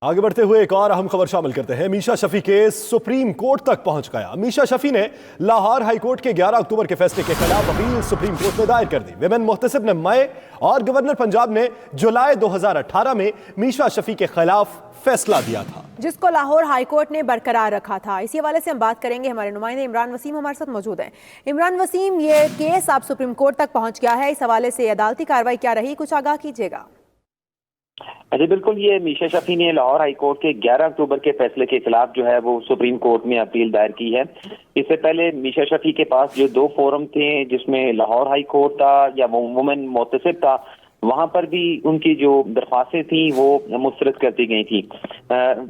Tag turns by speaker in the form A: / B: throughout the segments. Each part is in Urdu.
A: آگے بڑھتے ہوئے ایک اور اہم خبر شامل کرتے ہیں۔ میشا شفیع کیس سپریم کورٹ تک پہنچ گیا۔ میشا شفیع نے لاہور ہائی کورٹ کے 11 اکتوبر کے فیصلے کے خلاف اپیل سپریم کورٹ میں دائر کر دی۔ ویمن محتسب نے مئی اور گورنر پنجاب نے جولائی 2018 میں میشا شفیع کے خلاف فیصلہ دیا تھا،
B: جس کو لاہور ہائی کورٹ نے برقرار رکھا تھا۔ اسی حوالے سے ہم بات کریں گے، ہمارے نمائندے عمران وسیم ہمارے ساتھ موجود ہیں۔ عمران وسیم، یہ کیس اب سپریم کورٹ تک پہنچ گیا ہے، اس حوالے سے عدالتی کارروائی کیا رہی، کچھ آگاہ کیجیے گا۔
C: جی بالکل، یہ میشا شفیع نے لاہور ہائی کورٹ کے 11 اکتوبر کے فیصلے کے خلاف جو ہے وہ سپریم کورٹ میں اپیل دائر کی ہے۔ اس سے پہلے میشا شفیع کے پاس جو 2 فورم تھے، جس میں لاہور ہائی کورٹ تھا یا وومن محتسب تھا، وہاں پر بھی ان کی جو درخواستیں تھیں وہ مسترد کر دی گئی تھیں۔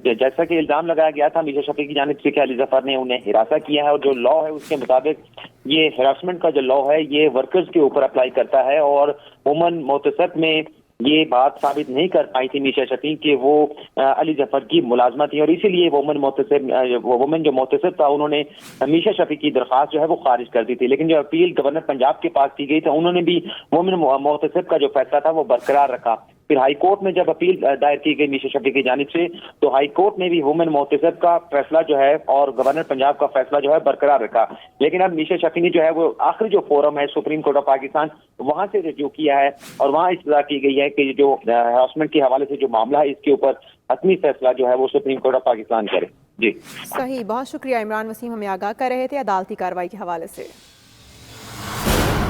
C: جیسا کہ الزام لگایا گیا تھا میشا شفیع کی جانب سے کہ علی ظفر نے انہیں ہراساں کیا ہے، اور جو لا ہے اس کے مطابق یہ ہراسمنٹ کا جو لا ہے یہ ورکرز کے اوپر اپلائی کرتا ہے، اور وومن محتسب میں یہ بات ثابت نہیں کر پائی تھی میشا شفیع کہ وہ علی ظفر کی ملازمہ تھی، اور اسی لیے وومن جو محتسب تھا انہوں نے میشا شفیع کی درخواست جو ہے وہ خارج کر دی تھی۔ لیکن جو اپیل گورنر پنجاب کے پاس کی گئی تھی، انہوں نے بھی وومن محتسب کا جو فیصلہ تھا وہ برقرار رکھا۔ پھر ہائی کورٹ میں جب اپیل دائر کی گئی میشا شفیع کی جانب سے، تو ہائی کورٹ نے بھی وومن محتسب کا فیصلہ جو ہے اور گورنر پنجاب کا فیصلہ جو ہے برقرار رکھا۔ لیکن اب میشا شفیع نے جو ہے وہ آخری جو فورم ہے سپریم کورٹ آف پاکستان، وہاں سے رجوع کیا ہے، اور وہاں اطلاع کی گئی ہے کہ جو ہراسمنٹ کے حوالے سے جو معاملہ ہے اس کے اوپر حتمی فیصلہ جو ہے وہ سپریم کورٹ آف پاکستان کرے۔ جی
B: صحیح، بہت شکریہ عمران وسیم، ہمیں آگاہ کر رہے تھے عدالتی کارروائی کے حوالے سے۔